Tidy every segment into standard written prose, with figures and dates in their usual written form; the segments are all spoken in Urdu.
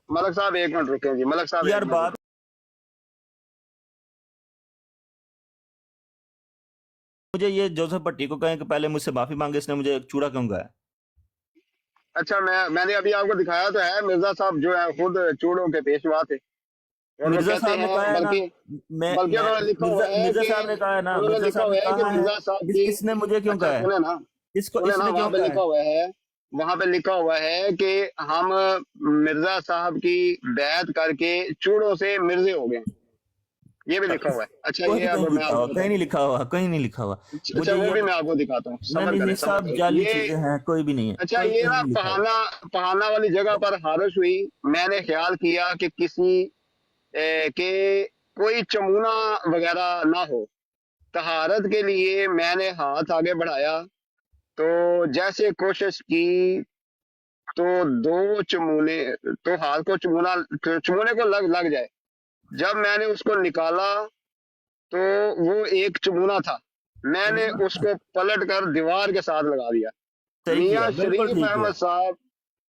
ملک صاحب ایک منٹ رکیں جی، ملک صاحب یار بات مجھے یہ جوزف بھٹی کو کہیں کہ پہلے مجھ سے معافی مانگے، اس نے مجھے چوڑا کیوں گایا؟ اچھا میں نے ابھی آپ کو دکھایا تو ہے، مرزا صاحب جو ہے خود چوڑوں کے پیشوا تھے، اور وہ مرزا کہتے صاحب نے ہیں کہا ہے نا، بلکہ انہوں نے لکھا ہوا ہے مرزا کہ صاحب نے کہا ہے نا، انہوں نے مرزا لکھا صاحب ہوا نے ہے کہ کہا ہے مرزا صاحب کی، اس نے مجھے کیوں اچھا کہا ہے؟ سنیں نا، اس کو سنیں اس نا، نے وہاں کیوں پہ کہا لکھا ہے؟ ہوا ہے، وہاں پہ لکھا ہوا ہے کہ ہم مرزا صاحب کی بیعت کر کے چوڑوں سے مرزے ہو گئے، یہ بھی لکھا ہوا ہے۔ اچھا کوئی یہ اب کہیں میں لکھا آپ ہوا، کو کہیں بتاتا نہیں ہوں، لکھا ہوا، کہیں نہیں لکھا ہوا اچھا مجھے وہ یہ بھی میں آپ کو دکھاتا ہوں، نہیں صبر نہیں کریں یہ صبر سب کریں جعلی یہ۔ چیزیں ہیں، کوئی بھی نہیں ہے، اچھا کوئی یہ کہیں نا نہیں لکھا ہوا۔ پہانا والی جگہ پر حارث ہوئی، میں نے خیال کیا کہ کسی کہ کوئی چمونا وغیرہ نہ ہو، طہارت کے لیے میں نے ہاتھ آگے بڑھایا تو جیسے کوشش کی تو دو چمونے، تو ہاتھ کو چمونے کو لگ جائے، جب میں نے اس کو نکالا تو وہ ایک چمونا تھا، میں نے اس کو پلٹ کر دیوار کے ساتھ لگا دیا۔ صحیح میاں کیا، بالکل شریف ٹھیک ہے، احمد صاحب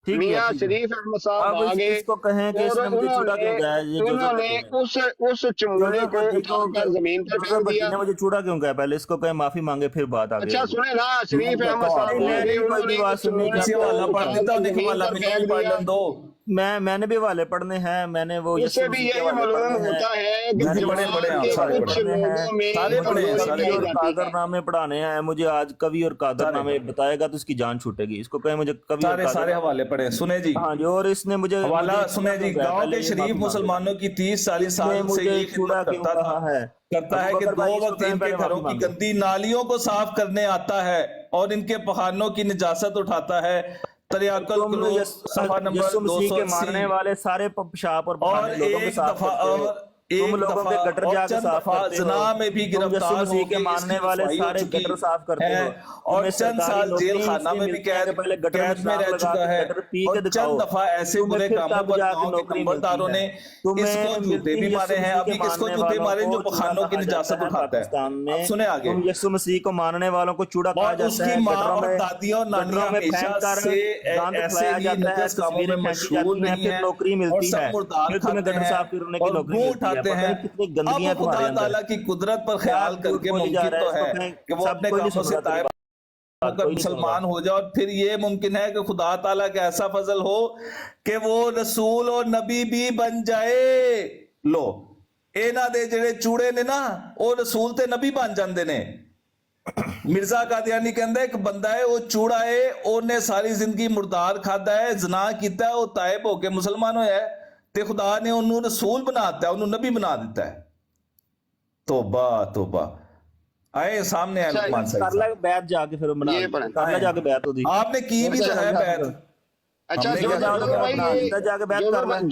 ٹھیک ہے، میاں ٹھیک ہے۔ شریف احمد صاحب اب آگے، اس کو کہیں کہ اس اور نے مجھے چوڑا کیوں گایا، یہ جوزف انہوں نے بھٹی نے اس چمونے جوزف کو بھٹی اٹھا کر زمین پر جوزف پھینک بھٹی دیا۔ نے مجھے چوڑا کیوں گایا؟ پہلے اس کو کہیں معافی مانگے پھر بات آگے اچھا ہوگی۔ سنیں نا، میں شریف کہتا احمد ہوں آپ صاحب کو، میں آگے، نے بھی انہوں کوئی نے بھی بات اس سننی چمونے کسی کو حوالہ پڑھ اٹھا دیتا ہوں، کر دیکھ زمین حوالہ پر میرے بھی پھینک پڑھ دیا۔ لیں دو۔ میں نے بھی حوالے پڑھنے ہیں، میں نے وہ اس یسوع سے بھی مسیح کے یہی حوالے معلوم پڑھنے ہیں، ہوتا ہے کہ میں نے پڑھیں یسوع پڑھیں جماعت مسیح آپ کے کے سارے حوالے کچھ پڑھیں، پڑھنے ہیں، لوگوں میں سارے مجھے پڑھیں، کمزوری سارے کبھی پائی اور پڑھیں، جاتی ہے۔ قادر نامے پڑھانے ہیں، مجھے آج کبھی اور قادر سارے نامے پڑھیں، بتائے گا تو اس کی جان چھوٹے گی، اس کو کہیں مجھے کبھی اور سارے قادر سارے نامے۔ حوالے پڑھیں۔ سنیں جی، ہاں جی، اور اس نے مجھے حوالہ چوڑا سنیں کیوں جی، کہا؟ گاؤں پہلے کے یہ شریف معافی مانگے گا، مسلمانوں کی 30-40 اس نے سال سے مجھے یہ چوڑا خدمت کیوں کرتا کہا ہے؟ ہے کہ ابوبکر دو بھائی اس کو وقت کہیں ان کے پہلے گھروں معافی کی مانگے۔ گندی نالیوں کو صاف کرنے آتا ہے اور ان کے پخانوں کی نجاست اٹھاتا ہے۔ تریاکل تم قلوب صفحہ نمبر یسوع مسیح کے 280۔ ماننے والے سارے پیشاب اور اور پخانے لوگوں کے صاف کرتے ہو، تم ایک لوگوں دفعہ کے گٹر اور جا کے چند صاف دفعہ کرتے ہو، زنا میں بھی تم یسوع گرفتار ہو مسیح کے کے اس کی ماننے والے رسوائی ہو سارے چکی گٹر صاف کرتے ہے، ہو، اور تمہیں چند سرکاری سال جیل نوکری اس خانہ لیے میں بھی ملتی ہے کہ پہلے گٹر میں قید میں چراغ رہ لگا چکا کے ہے، گٹر پی اور کے چند دکھاؤ، دفعہ ایسے تمہیں برے پھر کاموں تب پر جا کے گاؤں کے نوکری ملتی نمبرداروں ہے۔ نے اس کو تمہیں جوتے بھی یسوع مارے ہیں، مسیح کے ابھی کس کو ماننے جوتے والوں مارے کو جو چوڑا پخانوں کی کہا جاتا نجاست ہے اٹھاتا ہے۔ پاکستان میں، اب سنیں آگے، تم یسوع مسیح کو ماننے والوں کو چوڑا کہا اور اس جاتا کی ہے، ماں اور دادیاں اور گٹروں نانیاں میں ہمیشہ پھینک کر سے گند ایسے کھلایا ہی جاتا ہے، نجس کاموں تصویریں میں پھینکی مشہور جاتی ہیں، نہیں پھر ہیں، نوکری اور ملتی سب ہے، مردار پھر تمہیں کھاتے گٹر ہیں صاف کرنے کی اور نوکری گوں ملتی ہے، اٹھاتے پتہ ہیں۔ نہیں کتنی اب گندگیاں تمہارے خدا اندر تعالیٰ ہیں۔ کی قدرت پر کیا خیال کر جھوٹ کے بولی جا ممکن رہا ہے، تو اس کو ہے کہیں کہ وہ سب اپنے کوئی نہیں کاموں سن سے رہا تیری طائب ہو بات، کر کوئی نہیں سن رہا۔ مسلمان ہو جائے، اور پھر یہ ممکن ہے کہ خدا تعالیٰ کا ایسا فضل ہو کہ وہ رسول اور نبی بھی بن جائے۔ لو اے نہ دے جڑے چوڑے نے نا وہ رسول تے نبی بن جاندے نے۔ مرزا قادیانی کہندا ہے ایک بندہ ہے وہ چوڑا ہے، اونے ساری زندگی مردار کھادا ہے، زنا کیتا ہے، وہ تائب ہو کے مسلمان ہویا ہے تے خدا نے انہوں رسول بنا دیتا ہے، انہوں نبی بنا دیتا ہے۔ توبہ توبہ، آئے سامنے ہے اچھا لقمان سعید کر لے صاحب، بیعت جا کے پھر بنا یہ لیتے پڑھیں، ہیں، کر لے آئے جا کے بیعت ہوتی آپ نے کی بھی اچھا تو ہے بیعت، اچھا ہم نے جو کیا جاؤ تو کی بیعت آپ بنا نے؟ لیتا، جا کے بیعت کر لے۔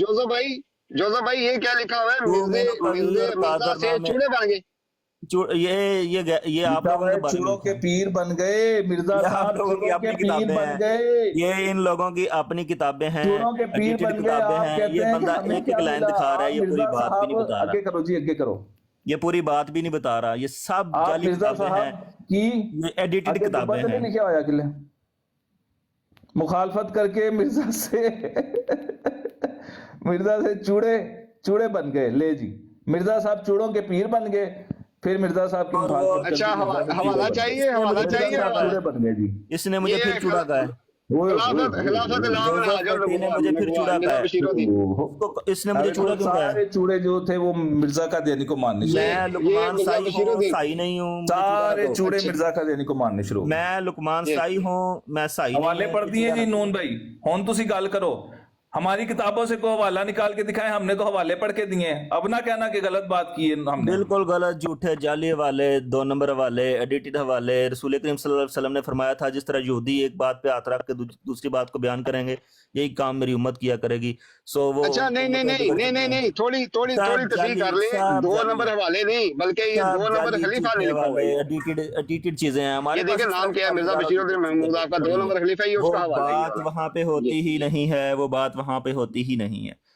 جوزف بھائی یہ کیا لکھا ہوا ہے؟ تو میرے قوی اور مرزا قادر سے نامے، چوڑے بن گئے۔ یہ آپ لکھا لوگوں ہوا کے ہے بارے میں چوڑوں لکھا کے ہے، پیر بن گئے، مرزا یہ آپ صاحب لوگوں کی چوڑوں کے اپنی پیر کتابیں بن ہیں، گئے، یہ ان لوگوں کی اپنی کتابیں ہیں، چوڑوں کے پیر ایڈیٹڈ بن گئے۔ کتابیں آپ ہیں، کہتے یہ ہیں کہ بندہ ہمیں ایک ایک کیا لائن ملا؟ دکھا رہا ہے، آپ یہ پوری مرزا بات بھی صاحب نہیں بتا رہا، اگے کرو جی، اگے کرو۔ یہ پوری بات بھی نہیں بتا رہا، یہ سب آپ جعلی مرزا کتابیں ہیں، صاحب کی یہ ایڈیٹڈ اگے کتابیں گنبد ہیں۔ نہیں لکھا ہوا کلے مخالفت کر کے مرزا سے چوڑے بن گئے۔ لے جی، مرزا صاحب چوڑوں کے پیر بن گئے، پھر مرزا صاحب کی اور وہ مخالفت کر اچھا کے مرزا سے چوڑے حوالہ بن گئے، چاہیے، اس نے حوالہ مجھے پھر مرزا چاہیے چوڑا صاحب کہا حوالہ۔ چوڑے بن گئے جی۔ ہے، اس نے مجھے یہ پھر چوڑا کہا ہے، خلافت جوزف بھٹی نے مجھے پھر چوڑا کہا ہے، اس نے مجھے چوڑا کیوں کہا ہے؟ سارے چوڑے جو تھے وہ مرزا قادیانی کو ماننے شروع میں ہوئے، لقمان مرزا سائی بشیر ہوں، الدین، سائی نہیں ہوں، مجھے چوڑا سارے دو۔ چوڑے اچھا مرزا قادیانی کو ماننے شروع ہو گئے۔ میں لقمان سائی ہوں، میں سائی نہیں حوالے ہوں، پڑھ مجھے دیے چوڑا جی نہ نون بھائی، ہون تسی گل کرو، ہماری کتابوں سے کوئی حوالہ نکال کے دکھائیں، ہم نے تو حوالے پڑھ کے دیے ہیں، اب نہ کہنا کہ غلط بات کی ہے ہم نے۔ بالکل غلط، جھوٹے، جعلی حوالے، 2 نمبر حوالے، ایڈیٹڈ حوالے۔ رسول کریم صلی اللہ علیہ وسلم نے فرمایا تھا جس طرح یہودی ایک بات پہ ہاتھ رکھ کے دوسری بات کو بیان کریں گے، یہی کام میری امت کیا کرے گی۔ سو وہ اچھا نہیں، تھوڑی سب تصحیح جعلی، کر لیں، سب 2 جعلی، نمبر حوالے نہیں بلکہ یہ 2 سب نمبر جعلی خلیفہ جھوٹے نہیں لکھا ہوا حوالے، یہ۔ ایڈیٹڈ چیزیں ہیں ہمارے یہ پاس، دیکھیں اس طرح نام کی کیا ہے، مرزا ہزاروں بشیر الدین محمود، آپ کا 2 پڑی ہیں، نمبر خلیفہ، یہ اس وہ کا حوالہ ہے یہ بات والا۔ وہاں پہ ہوتی ہی نہیں ہے، وہ بات وہاں پہ ہوتی ہی نہیں ہے۔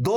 2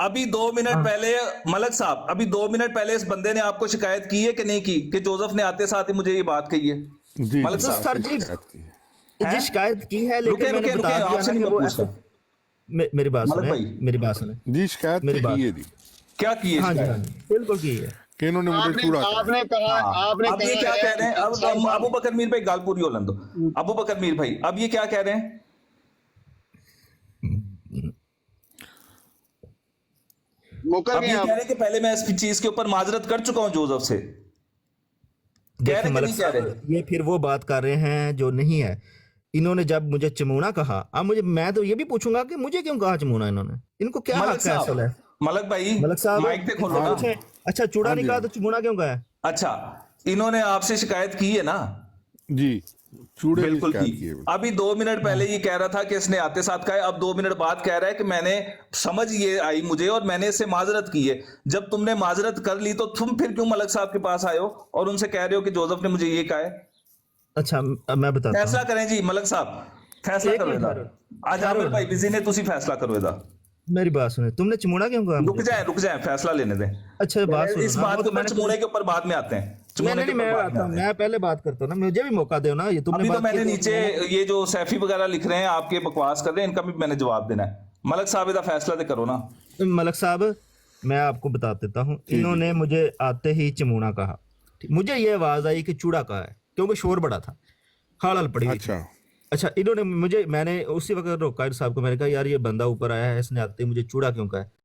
ابھی 2 منٹ پہلے ملک صاحب، ابھی 2 منٹ پہلے اس بندے نے آپ کو شکایت کی ہے کہ نہیں کی کہ جوزف نے آتے ساتھ ہی مجھے یہ بات کہی ہے؟ جی ملک صاحب سر جی جی شکایت کی ہے، رکے لیکن میں نے رکے بتا رکے، دیا آپ سے نا نہیں کہ میں وہ پوچھ ایسا رہا میری بات ملک سنیں، بھائی، میری بات سنیں، جی شکایت میری بات کی ہے جی کیا کی ہے ہاں جی ہاں شکایت؟ جی بالکل کی ہے۔ کہ انہوں نے مجھے چوڑا آپ کہا نے کہا ہاں آپ نے اب یہ کیا کہا کہہ رہے ہیں؟ اب صاحب ابو بکر میر بھائی گال پوری ہولن دو، ابو بکر میر بھائی اب یہ کیا کہہ رہے ہیں؟ مکر اب گئے یہ آپ؟ کہہ رہے ہیں کہ پہلے میں اس کی چیز کے اوپر معذرت کر چکا ہوں جوزف سے، کہہ رہے دیکھیں کہ ملک نہیں کہہ رہے؟ صاحب یہ پھر وہ بات کر رہے ہیں جو نہیں ہے۔ انہوں نے جب مجھے چمونا کہا، اب مجھے میں تو یہ بھی پوچھوں گا کہ مجھے کیوں کہا چمونا انہوں نے، ان کو کیا ملک حق ہے صاحب، اصل ہے؟ ملک بھائی ملک صاحب مائک پہ ان کھولو سے نا۔ پوچھیں، اچھا چوڑا ہاں نہیں جی کہا ہاں تو چمونا کیوں کہا ہے؟ اچھا انہوں نے آپ سے شکایت کی ہے نا؟ جی چوڑے کی بالکل شکایت کی۔ کی ہے ابھی 2 منٹ پہلے یہ کہہ رہا تھا کہ اس نے آتے ساتھ کہا ہے، اب 2 منٹ بعد کہہ رہا ہے کہ میں نے سمجھ یہ آئی مجھے اور میں نے اس سے معذرت کی ہے۔ جب تم نے معذرت کر لی تو تم پھر کیوں ملک صاحب کے پاس آئے ہو اور ان سے کہہ رہے ہو کہ جوزف نے مجھے یہ کہا ہے؟ اچھا میں بتاتا فیصلہ ہوں، کریں جی ملک صاحب، فیصلہ ایک کرو منٹ ادا۔ ٹھہرو، آج ٹھہرو عامر نا، بھائی بزی نے تسی فیصلہ کرو ادا۔ میری بات سنیں، تم نے چمونا کیوں کہا مجھے؟ رک جائیں فیصلہ لینے دیں، اچھا بات سنو اس نا، بات وہ کے تو میں اوپر نے چمونے کے اوپر بعد میں آتے ہیں، نہیں چمونے کے نہیں اوپر میں بعد میں آتا ہوں، آتے ہیں۔ میں پہلے بات کرتا ہوں نا، مجھے بھی موقع دو نا، یہ تم نے ابھی تو بات میں کی نے تو نیچے یہ جو سیفی وغیرہ لکھ رہے ہیں آپ کے بکواس کر رہے ہیں، ان کا بھی میں نے جواب دینا ہے۔ ملک صاحب دا فیصلہ دے کرو نا۔ ملک صاحب میں آپ کو بتا دیتا ہوں، جی انہوں جی نے مجھے آتے ہی چمونا کہا، مجھے یہ آواز آئی کہ چوڑا کہا ہے کیونکہ شور بڑا تھا، خالل پڑی ہوئی تھی۔ اچھا اچھا انہوں نے مجھے، میں نے اسی وقت روکا صاحب کو، میں نے کہا یار یہ بندہ اوپر آیا ہے، اس نے آتے ہی مجھے چوڑا کیوں کہا ہے؟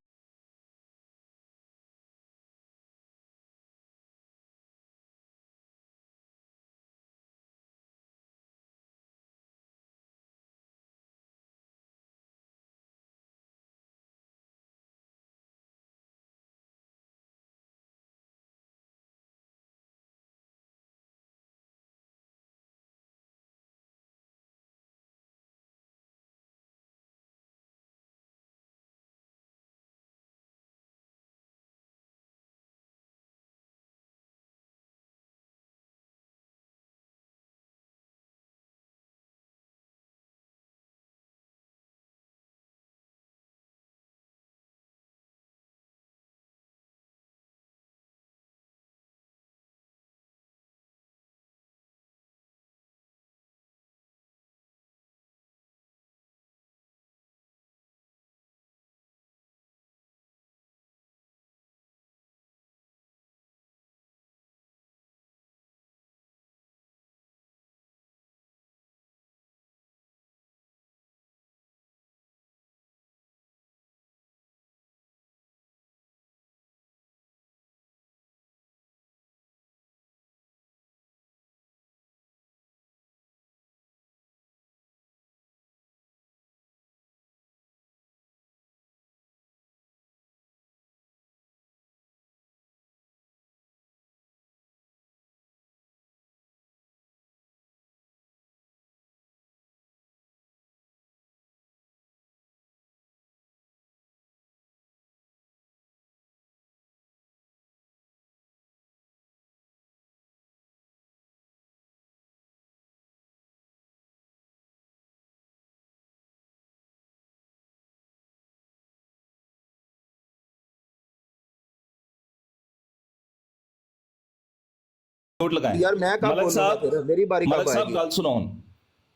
نوٹ لگائیں یار میں کب ملک بولوں گا صاحب، پھر، میری باری ملک کب آئے صاحب گی؟ گل سنو ہن،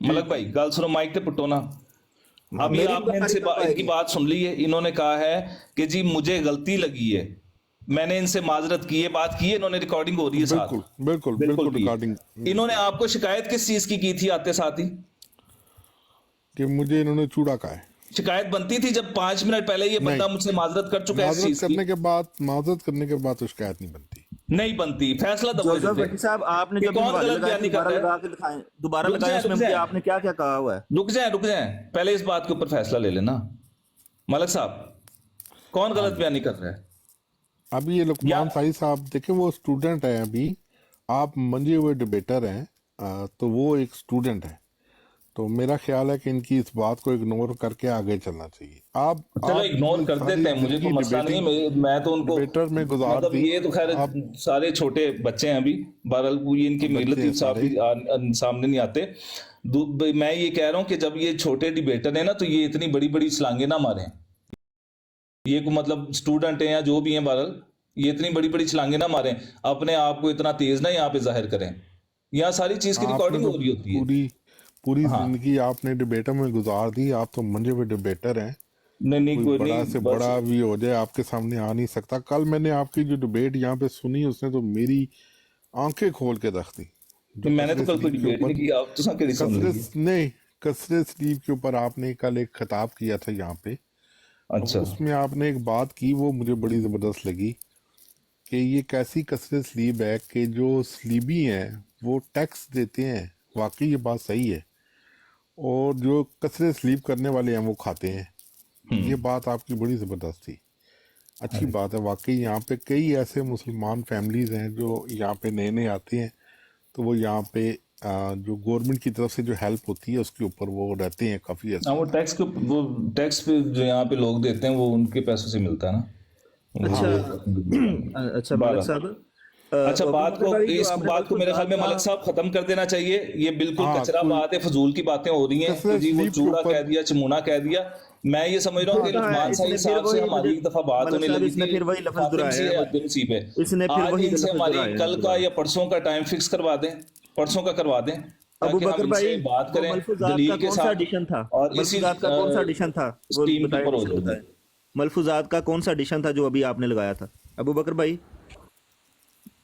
ملک بھائی گل سنو، مائک تے پٹو نا۔ ابھی میری آپ نے ان باری سے کب آئے ان کی گی؟ بات سن لی ہے، انہوں نے کہا ہے کہ جی مجھے غلطی لگی ہے، میں نے ان سے معذرت کی ہے، بات کی ہے انہوں نے، ریکارڈنگ ہو رہی ہے ساتھ، بالکل بالکل بالکل بالکل کی۔ ریکارڈنگ انہوں نے آپ کو شکایت کس چیز کی تھی آتے ساتھ ہی؟ کہ مجھے انہوں نے چوڑا کہا ہے۔ شکایت بنتی تھی جب 5 منٹ پہلے یہ بندہ نہیں، مجھ سے معذرت کر چکا ہے اس معذرت چیز کی؟ کرنے کے بعد تو شکایت نہیں بنتی۔ نہیں بنتی، فیصلہ دبو جوزف بھٹی صاحب آپ نے کہ جب کون حوالے غلط لگائے بیانی تو کر دوبارہ رہا ہے؟ لگا کے دکھائیں، دوبارہ رک لگائیں جائیں اس میں رک مجھے جائیں آپ نے کیا کیا کہا ہوا ہے۔ رک جائیں پہلے اس بات کے اوپر فیصلہ لے لینا۔ ملک صاحب کون غلط بیانی کر رہا ہے؟ ابھی یہ لقمان سائی صاحب دیکھیں، وہ اسٹوڈنٹ ہیں، ابھی آپ منجے ہوئے ڈبیٹر ہیں، تو وہ ایک اسٹوڈنٹ ہے، تو میرا خیال ہے کہ ان کی اس بات کو اگنور کر کے آگے چلنا چاہیے۔ آپ چلو اگنور کر ساری دیتے ہیں، مجھے کوئی زندگی مسئلہ نہیں ہے، میں تو ان کو ڈبیٹر میں گزار مطلب دی۔ یہ تو خیر آپ سارے چھوٹے بچے ہیں ابھی، بہرحال کوئی ان کے میر بچے ہیں لطیف صاحب سارے۔ بھی سامنے نہیں آتے۔ میں یہ کہہ رہا ہوں کہ جب یہ چھوٹے ڈیبیٹر ہیں نا تو یہ اتنی بڑی بڑی چھلانگیں نہ ماریں۔ یہ کو مطلب اسٹوڈنٹ ہیں یا جو بھی ہیں بہرحال یہ اتنی بڑی بڑی چھلانگیں نہ ماریں, اپنے آپ کو اتنا تیز نہ یہاں پہ ظاہر کریں. یہاں ساری چیز کی آپ نے ریکارڈنگ تو ہو رہی ہوتی ہے. پوری ہاں زندگی آپ نے ڈبیٹر میں گزار دی, آپ تو منجے ہوئے ڈبیٹر ہیں. نہیں کوئی کوئی بڑا نہیں, سے بس بڑا بھی ہو جائے آپ کے سامنے آ نہیں سکتا. کل میں نے آپ کی جو ڈبیٹ یہاں پہ سنی, اس نے تو میری آنکھیں کھول کے رکھ دی. جو میں نے تو کثرت کل کوئی سلیب کے ڈبیٹ اوپر نہیں کی, آپ تو کیڑی سن لگی. کثرت سلیب کے اوپر آپ نے کل ایک خطاب کیا تھا یہاں پہ. اب اچھا اس میں آپ نے ایک بات کی وہ مجھے بڑی زبردست لگی کہ یہ کیسی کثرت سلیب ہے کہ جو سلیبی ہیں وہ ٹیکس دیتے ہیں. واقعی یہ بات صحیح ہے, اور جو کثرت سلیب کرنے والے ہیں وہ کھاتے ہیں. یہ بات آپ کی بڑی زبردست تھی, اچھی بات ہے. واقعی یہاں پہ کئی ایسے مسلمان فیملیز ہیں جو یہاں پہ نئے نئے آتے ہیں, تو وہ یہاں پہ جو گورنمنٹ کی طرف سے جو ہیلپ ہوتی ہے اس کے اوپر وہ رہتے ہیں کافی ہاں, عرصہ. وہ ٹیکس کو وہ ٹیکس پہ جو یہاں پہ لوگ دیتے ہیں وہ ان کے پیسوں سے ملتا ہے نا. اچھا اچھا ملک بہرحال صاحب, اچھا, ابو بات بکر کو بھائی جو اس آپ نے بات کو میرے خیال میں ملک صاحب ختم کر دینا چاہیے. یہ بالکل ہاں, کچرا کوئی بات ہے, فضول کی باتیں ہو رہی ہیں کہ کثرت جی وہ سلیب کے چوڑا اوپر کہہ دیا, چمونا کہہ دیا. میں یہ سمجھ رہا ہوں کہ کہاں ہے لقمان اس نے صاحب پھر صاحب سے وہی ہماری مجھے ایک دفعہ بات ملک ہونے صاحب لگی اس نے تھی, پھر وہی لفظ فاطم دہرایا سی ہے ہے عبد النصیب پہ. اس نے پھر آج وہی ان سے لفظ ہماری دہرایا ہے کل کا دوبارہ. یا پرسوں کا ٹائم فکس کروا دیں, پرسوں کا کروا دیں, ابو تاکہ ہم بکر ان سے بھائی بات وہ کریں ملفوظات کا دلیل کے کون سا ساتھ ایڈیشن تھا, اور اسی ملفوظات کا کون سا ایڈیشن تھا وہ اسٹیم کے بتائیں, اوپر ہو ایڈیشن جائے گی. بتائیں. ملفوظات کا کون سا ایڈیشن تھا جو ابھی آپ نے لگایا تھا ابو بکر بھائی؟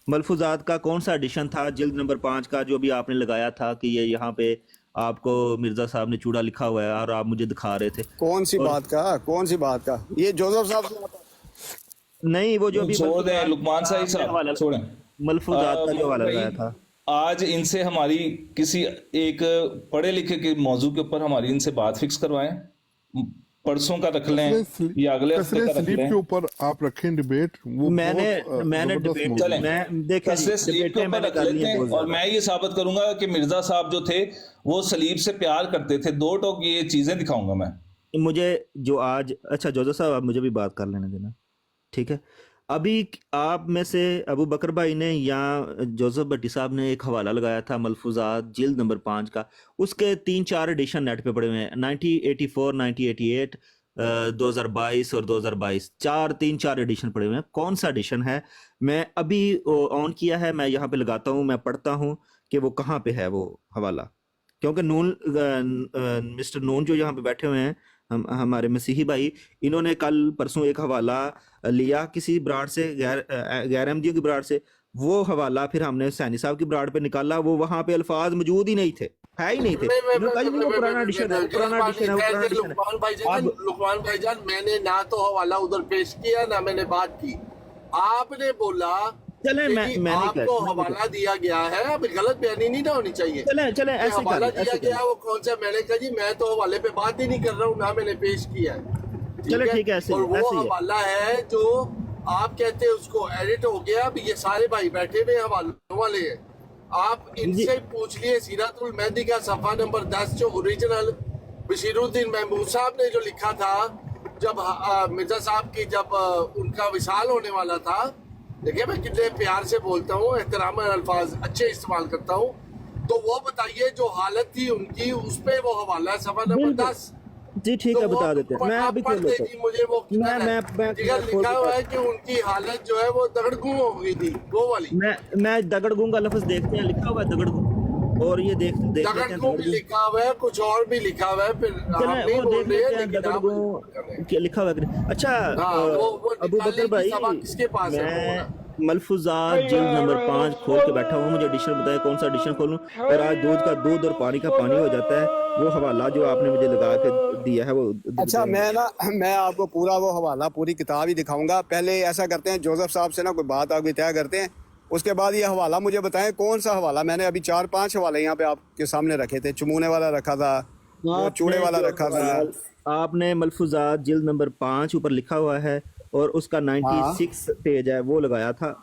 ملفوظات کا کون سا ایڈیشن تھا جلد نمبر 5 کا جو ابھی آپ نے لگایا تھا کہ یہ یہاں پہ آپ کو مرزا صاحب نے چوڑا لکھا ہوا ہے اور آپ مجھے دکھا رہے تھے؟ کون سی اور بات کا, کون سی بات کا؟ یہ جوزف صاحب سے آتا ہے. نہیں, وہ جو ابھی چھوڑ دیں ملفوظات لقمان کا صاحب آپ نے حوالہ, صاحب, چھوڑیں. ملفوظات کا جو ملک حوالہ بھائی, لگایا تھا, آج ان سے ہماری کسی ایک پڑھے لکھے کے موضوع کے اوپر ہماری ان سے بات فکس کروائیں. پرسوں کا رکھ لیں یا اگلے ہفتے کا کثرت رکھ سلیب لیں. کے اوپر آپ رکھیں ڈبیٹ, وہ میں نے زبردست ڈبیٹ, موضوع چلیں ہے. میں دیکھیں جی کثرت سلیب کے ڈبیٹیں میں اوپر نے رکھ کر لی لیتے ہیں ہیں, بہت اور زیادہ. میں یہ ثابت کروں گا کہ مرزا صاحب جو تھے وہ سلیب سے پیار کرتے تھے. 2 ٹوک یہ چیزیں دکھاؤں گا میں. مجھے جو آج, اچھا جوزف صاحب آپ مجھے بھی بات کر لینے دینا, ٹھیک ہے. ابھی آپ میں سے ابو بکر بھائی نے یا جوزف بھٹی صاحب نے ایک حوالہ لگایا تھا ملفوظات جلد نمبر 5 کا, اس کے 3-4 ایڈیشن نیٹ پہ پڑے ہوئے ہیں, 1984, 1988, 2022 اور 2022, 3-4 ایڈیشن پڑے ہوئے ہیں. کون سا ایڈیشن ہے؟ میں ابھی آن کیا ہے, میں یہاں پہ لگاتا ہوں, میں پڑھتا ہوں کہ وہ کہاں پہ ہے وہ حوالہ, کیونکہ نون مسٹر نون جو یہاں پہ بیٹھے ہوئے ہیں ہمارے مسیحی بھائی, انہوں نے کل پرسوں ایک حوالہ لیا کسی براڑ سے, غیر احمدیوں کی براڑ سے. وہ حوالہ پھر ہم نے سینی صاحب کی براڑ پہ نکالا, وہ وہاں پہ الفاظ موجود ہی نہیں تھے, ہے ہی نہیں تھے. انہوں نے کہا جی وہ پرانا ایڈیشن ہے, وہ پرانا ایڈیشن ہے, وہ پرانا ایڈیشن ہے. اب لقمان بھائی جان, میں نے نہ تو حوالہ ادھر پیش کیا نہ میں نے بات کی. آپ نے بولا چلیں, کہ جی میں آپ کو حوالہ دیا گیا ہے, اب غلط بیانی نہیں نہ ہونی چاہیے. چلیں کہ ایسے کر حوالہ لیں, دیا ایسے کر گیا لیں, وہ کون سا, میں نے کہا جی میں تو حوالے پہ بات ہی نہیں کر رہا ہوں, نہ میں نے پیش کیا ہے. چلیں ٹھیک ہے, ایسے اور ہی وہ ایسے ہی ہے. حوالہ ہے جو آپ کہتے ہیں اس کو ایڈٹ ہو گیا. اب یہ سارے بھائی بیٹھے ہوئے حوالوں والے ہیں, آپ ان جی سے پوچھ لیے سیرت المہدی کا صفحہ نمبر 10 جو اوریجنل بشیر الدین محمود صاحب نے جو لکھا تھا جب مرزا صاحب کی جب ان کا وصال ہونے والا تھا. دیکھیں میں کتنے پیار سے بولتا ہوں, احترام الفاظ اچھے استعمال کرتا ہوں, تو وہ بتائیے جو حالت تھی ان کی, اس پہ وہ حوالہ ہے صفحہ نمبر بالکل 10. جی ٹھیک ہے, بتا دیتے ہیں. میں آپ ابھی پڑھ کھول دیں لیتا جی مجھے وہ ہوں, میں جگہ کھول لکھا ہوا ہے کے کہ ان کی حالت جو ہے وہ دگڑگوں ہو گئی تھی, وہ والی. میں دگڑگوں کا لفظ دیکھتے ہیں, لکھا ہوا ہے دگڑگوں, اور یہ دیکھ لیتے ہیں دگڑگوں بھی دگڑگوں. لکھا ہوا ہے, کچھ اور بھی لکھا ہوا ہے, پھر ہم چلیں نہیں وہ بول دیکھ رہے لیتے ہیں لیکن آپ دگڑگوں کیا لکھا ہوا ہے. اچھا ہاں وہ ابو بکر نکالنے کی بھائی, سبق کس کے پاس ہے وہ میں ہونا. ملفوظات جلد نمبر 5 کھول کے بیٹھا ہوں, مجھے ایڈیشن بتائے کون سا ایڈیشن کھولوں, اور آج دودھ کا دودھ اور پانی کا پانی ہو جاتا ہے. وہ حوالہ جو آپ نے مجھے لگا کے دیا ہے وہ اچھا میں آپ کو پورا وہ حوالہ پوری کتاب ہی دکھاؤں گا. پہلے ایسا کرتے ہیں جوزف صاحب سے نا کوئی بات آگے طے کرتے ہیں, اس کے بعد یہ حوالہ مجھے بتائیں کون سا حوالہ. میں نے ابھی 4-5 حوالے یہاں پہ آپ کے سامنے رکھے تھے, چمونے والا رکھا تھا, وہ چوڑے والا رکھا تھا. آپ نے ملفوظات جلد نمبر 5 اوپر لکھا ہوا ہے اور اس کا 96 پیج ہے, وہ لگایا تھا.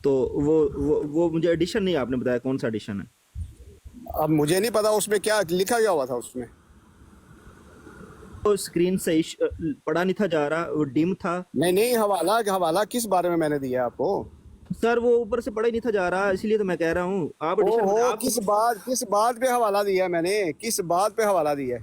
تو وہ مجھے ایڈیشن نہیں آپ نے بتایا کون سا ایڈیشن ہے. اب مجھے نہیں پتا اس میں کیا لکھا گیا ہوا تھا اس میں. اسکرین سے پڑھا نہیں تھا جا رہا, وہ ڈیم تھا. نہیں حوالہ کس بارے میں نے دیا آپ کو سر, وہ اوپر سے پڑھا ہی نہیں تھا جا رہا, اسی لیے تو میں کہہ رہا ہوں آپ کس بات پہ حوالہ دیا ہے میں نے, کس بات پہ حوالہ دیا ہے.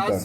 10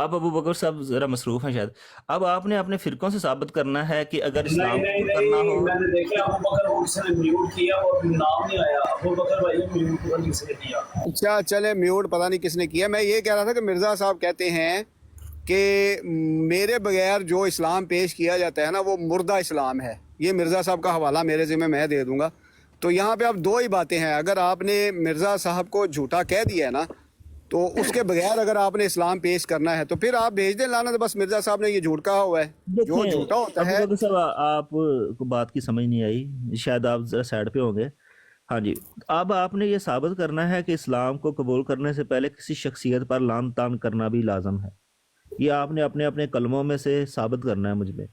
اب ابو بکر صاحب ذرا مصروف ہیں شاید. اب آپ نے اپنے فرقوں سے ثابت کرنا ہے کہ اگر اسلام نہیں کو کرنا ہو. میں نے دیکھا ابو بکر کو کسی نے میوٹ کیا اور نام نہیں آیا. ابو بکر بھائی میوٹ کو کسی نے کیا. اچھا چلے میوٹ پتہ نہیں کس نے کیا. میں یہ کہہ رہا تھا کہ مرزا صاحب کہتے ہیں کہ میرے بغیر جو اسلام پیش کیا جاتا ہے نا وہ مردہ اسلام ہے. یہ مرزا صاحب کا حوالہ میرے ذمہ میں دے دوں گا. تو یہاں پہ اب دو ہی باتیں ہیں. اگر آپ نے مرزا صاحب کو جھوٹا کہہ دیا ہے نا تو اس کے بغیر اگر آپ نے اسلام پیش کرنا ہے تو پھر آپ بھیج دیں لعنت. بس مرزا صاحب نے یہ جھوٹ کہا ہوا ہے. جو دیکھیں جھوٹا ہوتا ہے ابو بکر صاحب آپ کو بات کی سمجھ نہیں آئی, شاید آپ ذرا سائڈ پہ ہوں گے. ہاں جی, اب آپ نے یہ ثابت کرنا ہے کہ اسلام کو قبول کرنے سے پہلے کسی شخصیت پر لعن طعن کرنا بھی لازم ہے. یہ آپ نے اپنے اپنے کلموں میں سے ثابت کرنا ہے مجھ پہ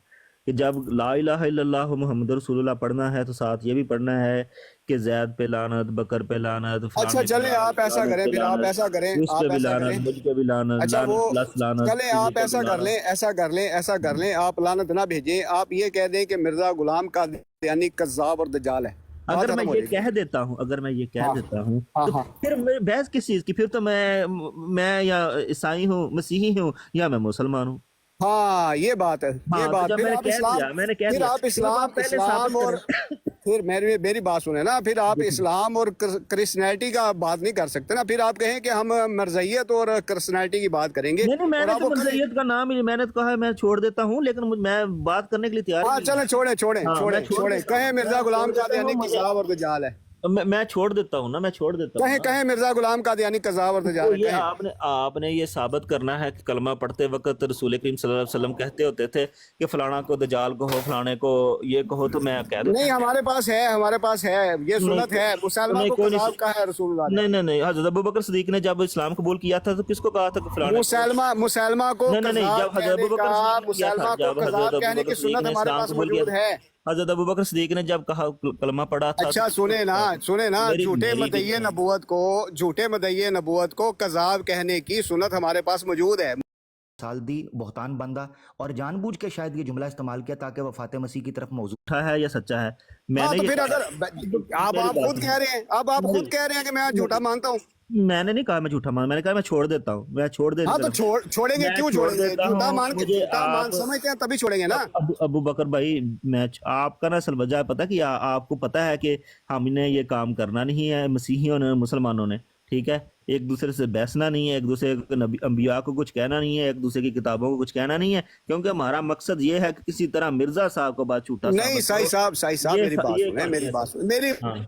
کہ جب لا الہ الا اللہ محمد رسول اللہ پڑھنا ہے تو ساتھ یہ بھی پڑھنا ہے کہ زید پہ لعنت, بکر پہ لعنت, اچھا چلیں آپ ایسا کریں, پھر آپ ایسا کریں, اس آپ پہ بھی ایسا لعنت, کریں. مجھ پہ بھی لعنت, اچھا وہ لعنت پلس لعنت, چلیں آپ ایسا کر لیں, ایسا کر لیں, آپ لعنت نہ بھیجیں. آپ یہ کہہ دیں کہ مرزا غلام قادیانی کذاب اور دجال ہے. اگر میں یہ کہہ دیتا ہوں تو پھر بحث کس چیز کی؟ پھر تو میں یا عیسائی ہوں, مسیحی ہوں, یا میں مسلمان ہوں. ہاں یہ بات ہے, یہ بات. پھر آپ اسلام اور پھر میری بات سنیں نا, پھر آپ اسلام اور کرسچینٹی کا بات نہیں کر سکتے نا. پھر آپ کہیں کہ ہم مرزیت اور کرسچینٹی کی بات کریں گے. نہیں, میں نے تو مرزیت کا نام ہی میں نے کہا ہے میں چھوڑ دیتا ہوں, لیکن میں بات کرنے کے لیے تیار ہاں چلیں چھوڑیں. کہیں مرزا غلام قادیانی کذاب اور دجال ہے. میں چھوڑ دیتا ہوں نا, کہیں مرزا غلام قادیانی کذاب اور دجال ہے. آپ نے یہ ثابت کرنا ہے کہ کلمہ پڑھتے وقت رسول کریم صلی اللہ علیہ وسلم کہتے ہوتے تھے کہ فلانا کو دجال کہو, فلانے کو یہ کہو, تو میں کہہ دوں نہیں ہمارے پاس ہے یہ سنت ہے. مسلمان کو کذاب کہا ہے رسول اللہ نے. نہیں, حضرت ابوبکر صدیق نے جب اسلام قبول کیا تھا تو کس کو کہا تھا کہ فلانا مسلمان کو کذاب کہنے کی سنت ہمارے پاس موجود ہے. حضرت ابوبکر صدیق نے جب کہا کلمہ پڑھا تھا. اچھا سنیں نا جھوٹے مدعی نبوت کو کذاب کہنے کی سنت ہمارے پاس موجود ہے. سال دی بہتان بندہ اور جان بوجھ کے شاید یہ جملہ استعمال کیا تاکہ وفات مسیح کی طرف موضوع ہے یا سچا ہے. میں نے پھر اگر آپ خود کہہ رہے ہیں کہ میں جھوٹا مانتا ہوں. میں نے نہیں کہا میں جھوٹا مان, میں نے کہا میں چھوڑ دیتا ہوں. میں چھوڑ دیتا ہوں. ہاں تو چھوڑیں گے, کیوں چھوڑیں گے؟ جھوٹا مان سمجھتے ہیں تبھی چھوڑیں گے نا. ابو بکر بھائی, میں آپ کا نا اصل وجہ پتا کہ آپ کو پتا ہے کہ ہم نے یہ کام کرنا نہیں ہے, مسیحیوں نے مسلمانوں نے, ٹھیک ہے, ایک دوسرے سے بحثنا نہیں ہے, ایک دوسرے انبیاء کو کچھ کہنا نہیں ہے, ایک دوسرے کی کتابوں کو کچھ کہنا نہیں ہے, کیونکہ ہمارا مقصد یہ ہے کہ کسی طرح مرزا صاحب کو بات چھوٹا نہیں. صحیح صاحب میری بات سنیں.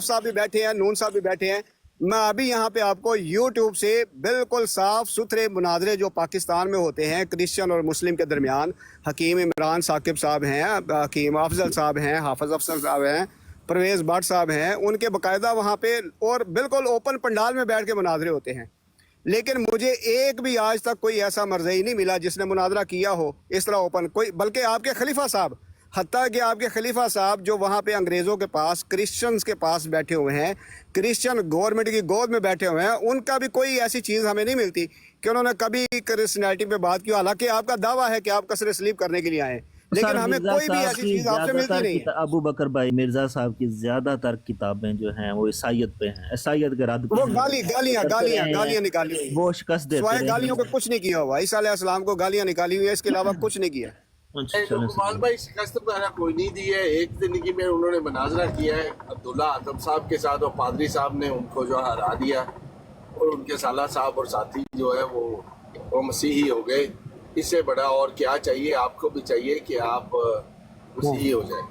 صاحب بھی بیٹھے ہیں, نون صاحب بھی بیٹھے ہیں. میں ابھی یہاں پہ آپ کو یوٹیوب سے بالکل صاف ستھرے مناظرے جو پاکستان میں ہوتے ہیں کرسچن اور مسلم کے درمیان, حکیم عمران ثاقب صاحب ہیں, حکیم افضل صاحب ہیں, حافظ افضل صاحب ہیں, پرویز بٹ صاحب ہیں, ان کے باقاعدہ وہاں پہ اور بالکل اوپن پنڈال میں بیٹھ کے مناظرے ہوتے ہیں. لیکن مجھے ایک بھی آج تک کوئی ایسا مرزئی نہیں ملا جس نے مناظرہ کیا ہو اس طرح اوپن, کوئی, بلکہ آپ کے خلیفہ صاحب, حتیٰ کہ آپ کے خلیفہ صاحب جو وہاں پہ انگریزوں کے پاس کرسچنز کے پاس بیٹھے ہوئے ہیں, کرسچن گورنمنٹ کی گود میں بیٹھے ہوئے ہیں, ان کا بھی کوئی ایسی چیز ہمیں نہیں ملتی کہ انہوں نے کبھی کرسچینٹی پہ بات کی. حالانکہ آپ کا دعویٰ ہے کہ آپ قصر سلیب کرنے کے لیے آئے, لیکن ہمیں کوئی بھی ایسی چیز آپ سے ملتی نہیں ہے. ابو بکر بھائی, مرزا صاحب کی زیادہ تر کتابیں جو ہیں وہ عیسائیت پہ ہیں, عیسائیت کے رد وہ گالیاں نکالی ہوئی, وہ شکست دیتے ہیں. گالیوں پہ کچھ نہیں کیا ہوا. عیسیٰ علیہ السلام کو گالیاں نکالی ہوئی ہے, اس کے علاوہ کچھ نہیں کیا. لقمان بھائی شکست وغیرہ کوئی نہیں دی ہے. ایک زندگی میں انہوں نے مناظرہ کیا ہے عبداللہ آدم صاحب کے ساتھ, اور پادری صاحب نے ان کو جو ہرا دیا, اور ان کے سالہ صاحب اور ساتھی جو ہے وہ مسیحی ہو گئے. اس سے بڑا اور کیا چاہیے؟ آپ کو بھی چاہیے کہ آپ مسیحی ہو جائیں,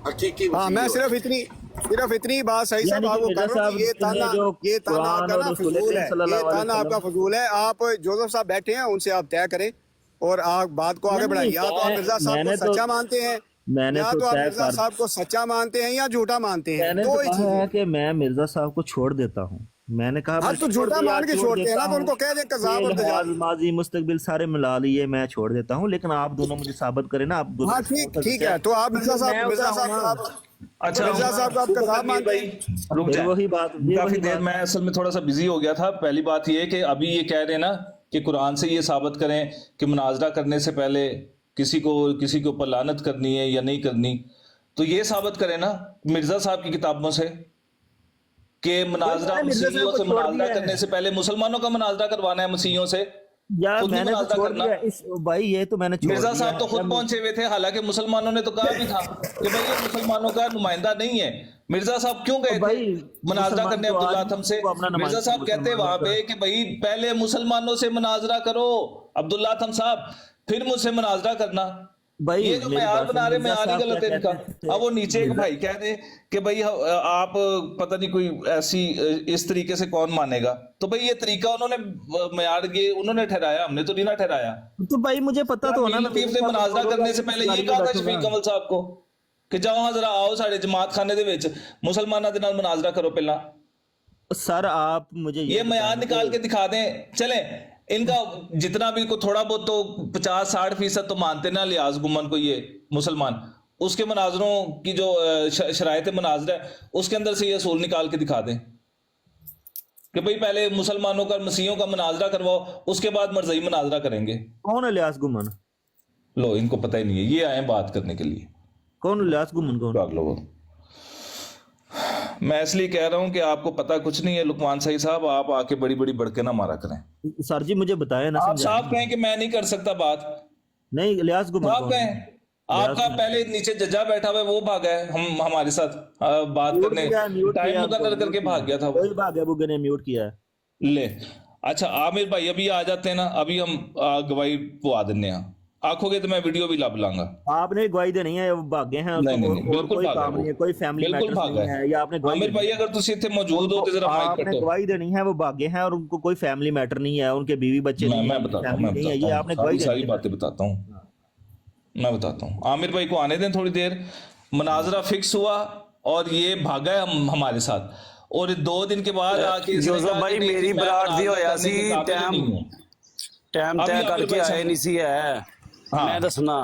حقیقی. ہاں میں صرف اتنی بات صحیح صاحب آپ کو کر رہا ہوں. یہ تانا آپ کا نا فضول ہے, یہ تانا آپ کا فضول ہے. آپ جوزف صاحب بیٹھے ہیں, ان سے آپ طے کریں اور آپ بات کو آگے بڑھائیں. یا تو آپ مرزا صاحب کو سچا مانتے ہیں, یا تو آپ مرزا صاحب کو سچا مانتے ہیں یا جھوٹا مانتے ہیں. دو ہی چیزیں ہیں کہ میں مرزا صاحب کو چھوڑ دیتا ہوں. میں نے کہا تو جھوٹا مان کے چھوڑتے ہیں نا, تو ان کو کہہ دیں قذاب اور دجال. ماضی مستقبل سارے ملا لیے, میں چھوڑ دیتا ہوں, لیکن آپ دونوں مجھے ثابت کریں نا. آپ ہاں ٹھیک ہے, تو آپ مرزا صاحب اچھا مرزا صاحب کو آپ قذاب مانتے ہیں. رک جائیں, وہی بات کافی دیر میں اصل میں تھوڑا سا بزی ہو گیا تھا. پہلی بات یہ کہ ابھی یہ کہہ رہے نا کہ قرآن سے یہ ثابت کریں کہ مناظرہ کرنے سے پہلے کسی کے اوپر لعنت کرنی ہے یا نہیں کرنی, تو یہ ثابت کریں نا مرزا صاحب کی کتابوں سے کہ مناظرہ مسیحیوں سے مناظرہ کرنے سے پہلے مسلمانوں کا مناظرہ کروانا ہے مسیحیوں سے، یار خود میں نہیں نے تو مناظرہ چھوڑ کرنا۔ دیا اس بھائی، یہ تو میں نے چھوڑ مرزا دیا صاحب تو خود پہنچے ہوئے تھے، حالانکہ مسلمانوں نے تو کہا بھی تھا کہ بھائی یہ مسلمانوں کا نمائندہ نہیں ہے۔ مرزا صاحب کیوں گئے تھے مناظرہ کرنے عبداللہ اتھم سے؟ مرزا صاحب کہتے وہاں پہ کہ بھائی پہلے مسلمانوں سے مناظرہ کرو عبداللہ اتھم صاحب، پھر مجھ سے مناظرہ کرنا۔ یہ جو معیار بنا رہے معیار ہی غلط ہے ان کا۔ اب وہ نیچے ایک بھائی کہہ دے کہ بھائی آپ پتہ نہیں کوئی ایسی اس طریقے سے کون مانے گا، تو بھائی یہ طریقہ انہوں نے معیار یہ انہوں نے ٹھہرایا، ہم نے تو نہیں نہ ٹھہرایا۔ تو بھائی مجھے پتا تو ہونا، لطیف نے مناظرہ کرنے سے پہلے یہ کہا تھا شفیق کمل صاحب کو کہ جاؤ ذرا آؤ ساڑھے جماعت خانے دے وچ مسلمانوں دے نال مناظرہ کرو پہلا۔ سر آپ مجھے یہ معیار نکال کے دکھا دیں۔ چلیں ان کا جتنا بھی کو تھوڑا بہت تو 50-60% تو مانتے نا لیاز گمن کو یہ مسلمان، اس کے مناظروں کی جو شرائط مناظرہ ہے اس کے اندر سے یہ اصول نکال کے دکھا دیں کہ بھئی پہلے مسلمانوں کا مسیحیوں کا مناظرہ کرواؤ، اس کے بعد مرزائی مناظرہ کریں گے۔ کون ہے الیاس گمن؟ لو ان کو پتہ ہی نہیں ہے، یہ آئے بات کرنے کے لیے۔ کون الیاس گمن کون؟ بھاگ لو۔ میں اس لیے کہہ رہا ہوں کہ آپ کو پتہ کچھ نہیں ہے لقمان صحیح صاحب، آپ آ کے بڑی بڑی بڑکے نہ مارا کریں۔ سر جی مجھے بتائیں نا، آپ صاحب کہیں کہ میں نہیں کر سکتا بات، نہیں الیاس گمن آپ کہیں آپ کا پہلے نیچے ججا بیٹھا ہوا ہے وہ بھاگا ہے ہمارے ساتھ بات کرنے، ٹائم مقرر کر کے بھاگ گیا تھا وہ۔ کوئی بھاگ ابو نے میوٹ کیا ہے۔ لے اچھا عامر بھائی ابھی آ جاتے ہیں نا، ابھی ہم گواہی پوا دینے ہیں، آنکھوں گے تو میں ویڈیو بھی لب لاؤں گا۔ آپ نے گواہی دینی ہے، وہ بھاگے ہیں، نہیں بالکل کوئی بھاگا کام نہیں ہے، کوئی فیملی بالکل میٹرز بھاگا نہیں ہے، یا آپ نے عامر بھائی اگر تسی اتنے موجود ہو تو ذرا مائک آپ نے کٹو۔ گواہی دینی ہے، وہ بھاگے ہیں اور ان کو کوئی فیملی میٹر نہیں ہے، ان کے بیوی بچے نہیں میں ہیں، بتاتا ہوں، فیملی نہیں ہے، یہ آپ نے گواہی ساری دینی ہے۔ باتیں بتاتا ہوں، میں بتاتا ہوں۔ عامر بھائی کو آنے دیں تھوڑی دیر، مناظرہ فکس ہوا اور یہ بھاگا ہے ہمارے ساتھ، اور 2 دن کے بعد آ کے جوزف بھائی میری براد دی ہویا سی ٹائم طے کر کے آئے نہیں سی ہے، میں دسنا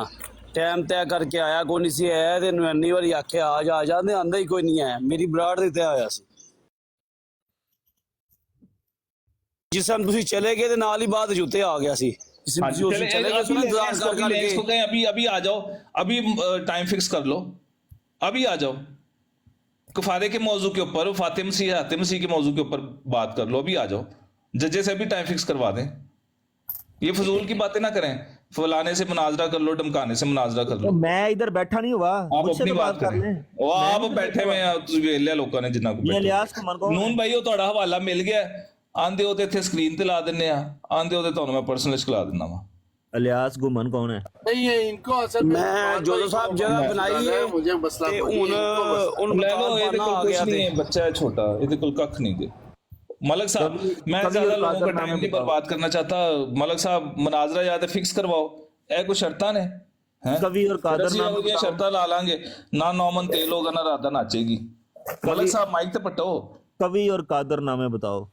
ٹائم طے کر کے آیا کوئی نہیں سی ہے تے نوانی واری آکھیا آ جا تے آندا ہی کوئی نہیں ہے، میری براد دی تے آیا سی۔ جس ٹائم تسی چلے گئے تے نال ہی بعد جوتے آ گیا سی، چلے گئے تو انتظار کر کے ابھی آ جاؤ، ابھی ٹائم فکس کر لو، ابھی آ جاؤ کفارے کے موضوع کے اوپر، فاطمہ مسیح کے موضوع کے اوپر بات کر لو، ابھی آ جاؤ، ججے سے بھی ٹائم فکس کروا دیں۔ یہ فضول کی باتیں نہ کریں، فلانے سے مناظرہ کر لو، ڈمکانے سے مناظرہ کر لو۔ میں ادھر بیٹھا نہیں ہوا، آپ مجھ سے اپنی تو بات بات کر کریں، لیں۔ وہ آپ بیٹھے ہوئے ہیں تسی ویلے لوکاں نے جنہاں کو یہ بیٹھے الیاس گمن کون ہے؟ نون بھائی وہ تہاڈا حوالہ مل گیا، آندے ہوتے تھے سکرین تے لا دنے ہاں، آندے ہوتے تانوں میں پرسنل لا دینا وا۔ الیاس گمن کون ہے؟ نہیں ہے ان کو اصل میں جوزف صاحب جگہ بنائی ہے مجھے مسئلہ تے کوئی نہیں، ان کو مسئلہ ان لے لو، یہ بنا آ کچھ گیا نہیں تے ہے، بچہ ہے چھوٹا، یہ کل ککھ نہیں دے۔ ملک صاحب میں زیادہ لوگوں کا ٹائم نہیں برباد کرنا چاہتا، ملک صاحب مناظرہ یا تے فکس کرواؤ، اے کوئی شرطاں نے کبھی اور قادر رسی نام ہوگی شرطاں لا لیں گے، نہ 9 من تیل ہوگا نہ رادہ ناچے گی۔ ملک صاحب مائک تے پٹو۔ کبھی اور قادر نامے بتاؤ۔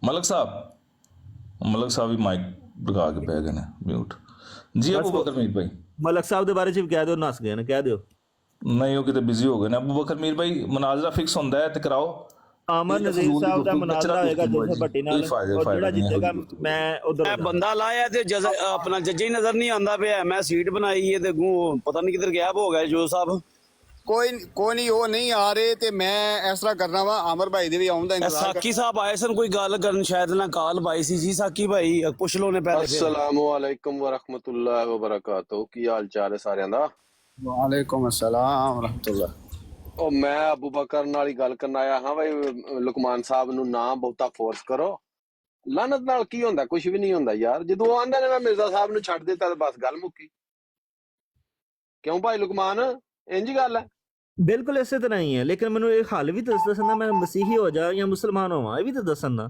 ملک صاحب ہی مائک لگا کے بہ گئے نا میوٹ۔ جی ابو بکر میر بھائی، ملک صاحب دے بارے چ کہہ دیو، نس گئے نا، کہہ دیو نہیں ہو کتے بزی ہو گئے نا۔ ابو بکر میر بھائی مناظرہ فکس ہوندا ہے تے کراؤ۔ عامر نذیر صاحب دا مناظرہ ہوئے گا جوزف بھٹی نال، اور جڑا جیتے گا میں ادھر بندہ لایا تے اپنا ججے ہی نظر نہیں آندا پیا، میں سیٹ بنائی ہے تے پتہ نہیں کدھر غائب ہو گئے جو صاحب۔ کوئی نہیں وہ نہیں آ رہے تے میں اس طرح کرنا وا عامر بھائی دے بھی آਉਣ ਦਾ ਇੰਤਜ਼ਾਰ ساکی صاحب آئے سن کوئی گل کرن، شاید نہ کال پائی سی جی ساکی بھائی پوچھ لو نے پہلے۔ السلام علیکم ورحمۃ اللہ وبرکاتہ، کی حال چال ہے سارے دا؟ وعلیکم السلام ورحمۃ اللہ۔ او میں ابو بکر نال ہی گل کرن آیا ہاں بھائی، لقمان صاحب نو نہ بہتا فورس کرو، لعنت نال کی ہوندا؟ کچھ بھی نہیں ہوندا یار، جدوں آندا نے میں مرزا صاحب نو چھڈ دیتا تے بس گل مکی۔ کیوں بھائی لقمان انج گل ہے؟ بالکل اسی طرح ہی ہے، لیکن مینوں ایک حال بھی دسنا، میں مسیحی ہو جا یا مسلمان ہوا، یہ بھی تو دسنا۔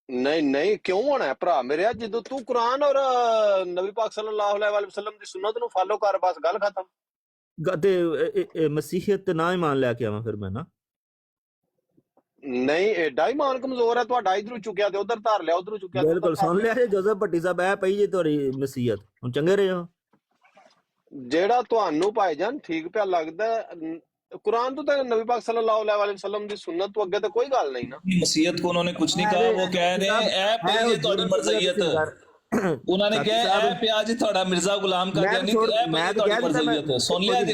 نہیں کیوں ہونا ہے بھرا میرے، جدوں تو قرآن اور نبی پاک صلی اللہ علیہ وآلہ وسلم دی سنت نو فالو کر، بس گل ختم۔ مسیحیت تے نہ ایمان لے کے آواں پھر میں نا؟ نہیں ایڈا ہی مان کمزور ہے تہاڈا، ادھروں چکیا تے ادھر دھار لیا، ادھروں چکیا تے ادھر بالکل سن لیا جی جوزف بھٹی صاحب، اے پئی جی تہاڈی مسیحیت، ہن چنگے رہے ہو؟ جیڑا تہانوں بھائی جان ٹھیک پیا لگدا ہے قرآن تو تے نبی پاک صلی اللہ علیہ وآلہ وسلم دی سنت تو اگے تے کوئی گل نہیں نا۔ مسیحیت کو انہوں نے کچھ نہیں کہا، وہ کہہ رہے ہیں اے پہ جی تہاڈی مرزائیت، انہوں نے کہا اے پہ جی تہاڈا مرزا غلام کر دیا، نہیں اے پہ جی تہاڈی مرزائیت، سن لیا جی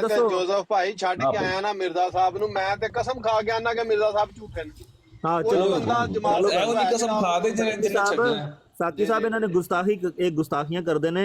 ਤੁਸੀਂ ਤੇ ਦੱਸੋ ਜੋਸਫ ਭਾਈ ਛੱਡ ਕੇ ਆਇਆ ਨਾ ਮਿਰਜ਼ਾ ਸਾਹਿਬ ਨੂੰ, ਮੈਂ ਤੇ ਕਸਮ ਖਾ ਕੇ ਆਨਾ ਕਿ ਮਿਰਜ਼ਾ ਸਾਹਿਬ ਝੂਠੇ ਨੇ। ਹਾਂ ਕੋਈ ਚਲੋ ਬੰਦਾ ਜਮਾਤ ਇਹੋ ਜਿਹੀ ਕਸਮ ਖਾ ਦੇ ਜਿਹੜੇ ਛੱਡੇ ਸਾਕੀ ਸਾਹਿਬ ਇਹਨਾਂ ਨੇ ਗੁਸਤਾਖੀਆਂ ਕਰਦੇ ਨੇ।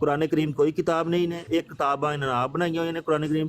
ਕੁਰਾਨ ਕਰੀਮ ਕੋਈ ਕਿਤਾਬ ਨਹੀਂ ਨੇ, ਇਹ ਕਿਤਾਬਾਂ ਇਹਨਾਂ ਨੇ ਆਪ ਬਣਾਈਆਂ ਹੋਈਆਂ ਨੇ ਕੁਰਾਨ ਕਰੀਮ।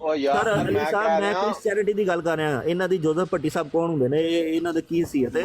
ਉਹ ਸਰ ਯਾਰ ਅਲੀ ਮੈਂ ਸਾਹਿਬ ਕਹਿ ਮੈਂ ਰਿਹਾ ਕ੍ਰਿਸਚੀਅਨਿਟੀ ਦੀ ਗੱਲ ਕਰ ਰਿਹਾ। ਇਹਨਾਂ ਦੀ ਜੋਜ਼ਫ ਭੱਟੀ ਸਾਹਿਬ ਕੌਣ ਹੁੰਦੇ ਨੇ, ਇਹਨਾਂ ਦੇ ਕੀ ਸੀ ਅਤੇ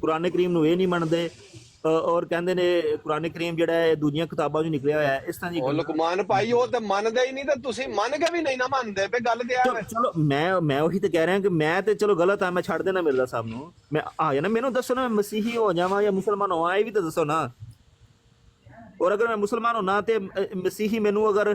ਕੁਰਾਨ ਕਰੀਮ ਨੂੰ ਇਹ ਨਹੀਂ ਮੰਨਦੇ, ਔਰ ਕਹਿੰਦੇ ਨੇ ਕੁਰਾਨ ਕਰੀਮ ਜਿਹੜਾ ਹੈ ਦੂਜੀਆਂ ਕਿਤਾਬਾਂ ਚੋਂ ਨਿਕਲਿਆ ਹੋਇਆ ਹੈ। ਇਸ ਤਰ੍ਹਾਂ ਦੀ ਉਹ ਲੁਕਮਾਨ ਭਾਈ ਉਹ ਤੇ ਮੰਨਦੇ ਹੀ ਨਹੀਂ, ਤੇ ਤੁਸੀਂ ਮੰਨ ਕੇ ਵੀ ਨਹੀਂ ਨਾ ਮੰਨਦੇ ਪਏ, ਗੱਲ ਤੇ ਆ। ਚਲੋ ਮੈਂ ਉਹੀ ਤੇ ਕਹਿ ਰਿਹਾ ਕਿ ਮੈਂ ਤੇ ਚਲੋ ਗਲਤ ਆ, ਮੈਂ ਛੱਡ ਦੇਣਾ ਮਿਰਜ਼ਾ ਸਾਹਿਬ ਨੂੰ, ਮੈਂ ਆ ਜਾਣਾ, ਮੈਨੂੰ ਦੱਸੋ ਨਾ ਮੈਂ ਮਸੀਹੀ ਹੋ ਜਾਵਾਂ ਜਾਂ ਮੁਸਲਮਾਨ ਹੋਵਾਂ, ਇਹ ਵੀ ਤਾਂ ਦੱਸੋ ਨਾ। ਔਰ ਅਗਰ ਮੈਂ ਮੁਸਲਮਾਨ ਹੋਣਾ ਤੇ ਮਸੀਹੀ ਮੈਨੂੰ ਅਗਰ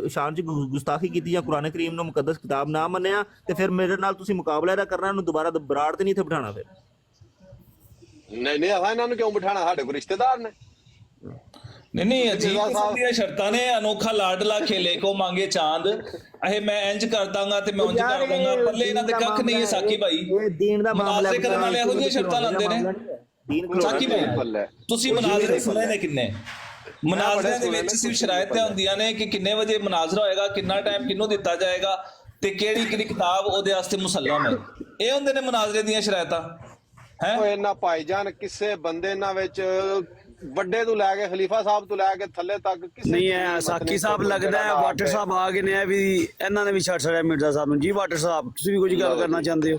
ਦੀ ਸ਼ਾਨ 'ਚ ਗੁਸਤਾਖੀ ਕੀਤੀ ਜਾਂ ਕੁਰਾਨ ਕਰੀਮ ਨੂੰ ਮੁਕੱਦਸ ਕਿਤਾਬ ਨਾ ਮੰਨਿਆ, ਤੇ ਫਿਰ ਮੇਰੇ ਨਾਲ ਤੁਸੀਂ ਮੁਕਾਬਲਾ ਇਹਦਾ ਕਰਨਾ, ਉਹਨੂੰ ਦੁਬਾਰਾ ਬਰਾੜ ਤੇ ਨਹੀਂ ਇੱਥੇ ਬਿਠਾਉਣਾ। ਫਿਰ ਨਹੀਂ ਅਸਾਂ ਇਹਨਾਂ ਨੂੰ ਕਿਉਂ ਬਿਠਾਣਾ, ਸਾਡੇ ਕੋਲ ਰਿਸ਼ਤੇਦਾਰ ਨੇ। ਨਹੀਂ ਅਜੀਬ ਕਿਸਮ ਦੀਆਂ ਸ਼ਰਤਾਂ ਨੇ। ਅਨੋਖਾ ਲਾਡਲਾ ਖੇਲੇ ਕੋ ਮੰਗੇ ਚਾਂਦ, ਇਹ ਮੈਂ ਇੰਜ ਕਰ ਦਾਂਗਾ ਤੇ ਮੈਂ ਉਂਝ ਕਰ ਦਾਂਗਾ, ਪੱਲੇ ਇਹਨਾਂ ਦੇ ਕੱਖ ਨਹੀਂ ਹੈ। ਸਾਕੀ ਭਾਈ ਇਹ ਦੀਨ ਦਾ ਮਾਮਲਾ ਮੁਨਾਜ਼ਰੇ ਕਰਨ ਵਾਲੇ ਇਹੋ ਜਿਹੀਆਂ ਸ਼ਰਤਾਂ ਲਾਉਂਦੇ ਨੇ। ਸਾਕੀ ਭਾਈ ਤੁਸੀਂ ਮੁਨਾਜ਼ਰੇ ਸੁਣੇ ਨੇ ਕਿੰਨੇ? ਮੁਨਾਜ਼ਰੇ ਦੇ ਵਿੱਚ ਸਿਰਫ ਸ਼ਰਾਇਤਾਂ ਹੁੰਦੀਆਂ ਨੇ ਕਿ ਕਿੰਨੇ ਵਜੇ ਮੁਨਾਜ਼ਰਾ ਹੋਏਗਾ, ਕਿੰਨਾ ਟਾਈਮ ਕਿਹਨੂੰ ਦਿੱਤਾ ਜਾਏਗਾ ਤੇ ਕਿਹੜੀ ਕਿਹੜੀ ਕਿਤਾਬ ਉਹਦੇ ਵਾਸਤੇ ਮੁਸੱਲਮ ਹੈ। ਇਹ ਹੁੰਦੇ ਨੇ ਮੁਨਾਜ਼ਰੇ ਦੀਆਂ ਸ਼ਰਾਇਤਾਂ ਹੈ। ਉਹ ਇਹਨਾਂ ਭਾਈਜਾਨ ਕਿਸੇ ਬੰਦੇ ਇਹਨਾਂ ਵਿੱਚ ਵੱਡੇ ਤੋਂ ਲੈ ਕੇ ਖਲੀਫਾ ਸਾਹਿਬ ਤੋਂ ਲੈ ਕੇ ਥੱਲੇ ਤੱਕ ਕਿਸੇ ਨਹੀਂ ਹੈ ਸਾਕੀ ਸਾਹਿਬ ਲੱਗਦਾ ਹੈ ਵਾਟਰ ਸਾਹਿਬ ਆ ਗਏ ਨੇ ਵੀ ਇਹਨਾਂ ਨੇ ਵੀ ਛੱਡ ਛੜਿਆ ਮਿਰਜ਼ਾ ਸਾਹਿਬ ਨੂੰ। ਜੀ ਵਾਟਰ ਸਾਹਿਬ ਤੁਸੀਂ ਵੀ ਕੁਝ ਗੱਲ ਕਰਨਾ ਚਾਹੁੰਦੇ ਹੋ?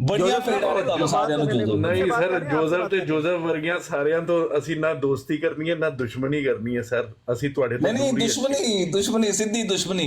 ਬੜੀਆਂ ਫੇੜਾਂ ਨੇ ਤੁਹਾਨੂੰ ਸਾਰਿਆਂ ਨੂੰ ਜੋਜ਼ਫ। ਨਹੀਂ ਸਰ ਜੋਜ਼ਫ ਤੇ ਜੋਜ਼ਫ ਵਰਗੀਆਂ ਸਾਰਿਆਂ ਤੋਂ ਅਸੀਂ ਨਾ ਦੋਸਤੀ ਕਰਨੀ ਹੈ ਨਾ ਦੁਸ਼ਮਣੀ ਕਰਨੀ ਹੈ ਸਰ। ਅਸੀਂ ਤੁਹਾਡੇ ਤੋਂ ਨਹੀਂ ਦੁਸ਼ਮਣੀ ਸਿੱਧੀ ਦੁਸ਼ਮਣੀ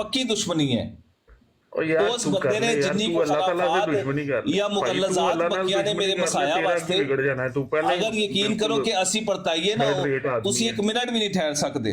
ਪੱਕੀ ਦੁਸ਼ਮਣੀ ਹੈ। ਉਸ ਬੰਦੇ ਨੇ ਜਿੰਨੀ ਕੋ ਖਰਾਫਾਤ ਜਾਂ ਮੁਕੱਲਜ਼ਾਤ ਬਕੀਆਂ ਨੇ ਮੇਰੇ ਮਸਾਇਆ ਵਾਸਤੇ, ਅਗਰ ਯਕੀਨ ਕਰੋ ਕਿ ਅਸੀਂ ਪਰਤਾਈਏ ਨਾ ਤੁਸੀਂ ਇੱਕ ਮਿੰਟ ਵੀ ਨਹੀਂ ਠਹਿਰ ਸਕਦੇ।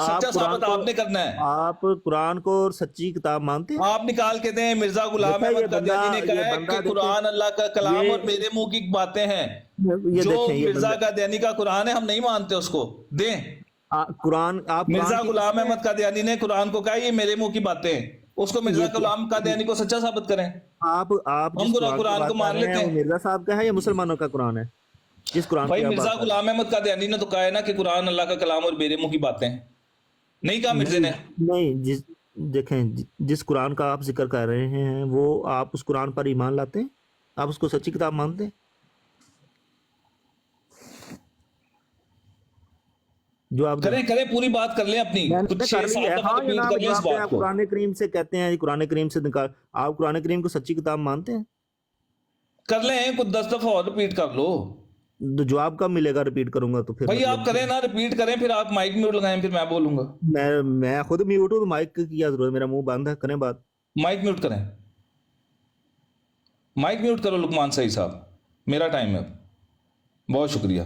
سچا ثابت آپ نے کرنا ہے. آپ قرآن کو اور سچی کتاب مانتے ہیں؟ آپ نکال کے دیں. مرزا غلام احمد قادیانی نے کہا ہے کہ قرآن اللہ کا کلام اور میرے منہ کی باتیں ہیں. جو مرزا قادیانی کا قرآن ہے ہم نہیں مانتے اس کو. دیں قرآن. آپ مرزا غلام احمد قادیانی نے قرآن کو کہا یہ میرے منہ کی باتیں ہیں, اس کو مرزا غلام قادیانی کو سچا ثابت کریں. آپ ہم قرآن کو مان لیتے ہیں. مرزا صاحب کا ہے یا مسلمانوں کا قرآن ہے؟ جس قرآن بھائی مرزا غلام احمد قادیانی نے تو کہا ہے نا کہ قرآن اللہ کا کلام اور میرے منہ کی باتیں ہیں. نہیں کہا مرزے نے؟ نہیں, دیکھیں جس قرآن کا آپ ذکر کر رہے ہیں وہ آپ اس قرآن پر ایمان لاتے ہیں؟ آپ اس کو سچی کتاب مانتے ہیں؟ جو آپ کریں پوری بات کر لیں اپنی. قرآن کریم سے کہتے ہیں, قرآن کریم سے نکال. آپ قرآن کریم کو سچی کتاب مانتے ہیں؟ کر لیں کچھ 10 دفعہ اور ریپیٹ کر لو. تو جواب کب ملے گا ریپیٹ کروں گا تو پھر؟ بھائی آپ کریں نا, ریپیٹ کریں, پھر آپ مائک میوٹ لگائیں, پھر میں بولوں گا. میں خود میوٹ ہوں تو مائک کی کیا ضرورت؟ میرا منہ بند ہے, کریں بات. مائک میوٹ کریں, مائک میوٹ کرو لقمان صحیح صاحب, میرا ٹائم ہے. بہت شکریہ.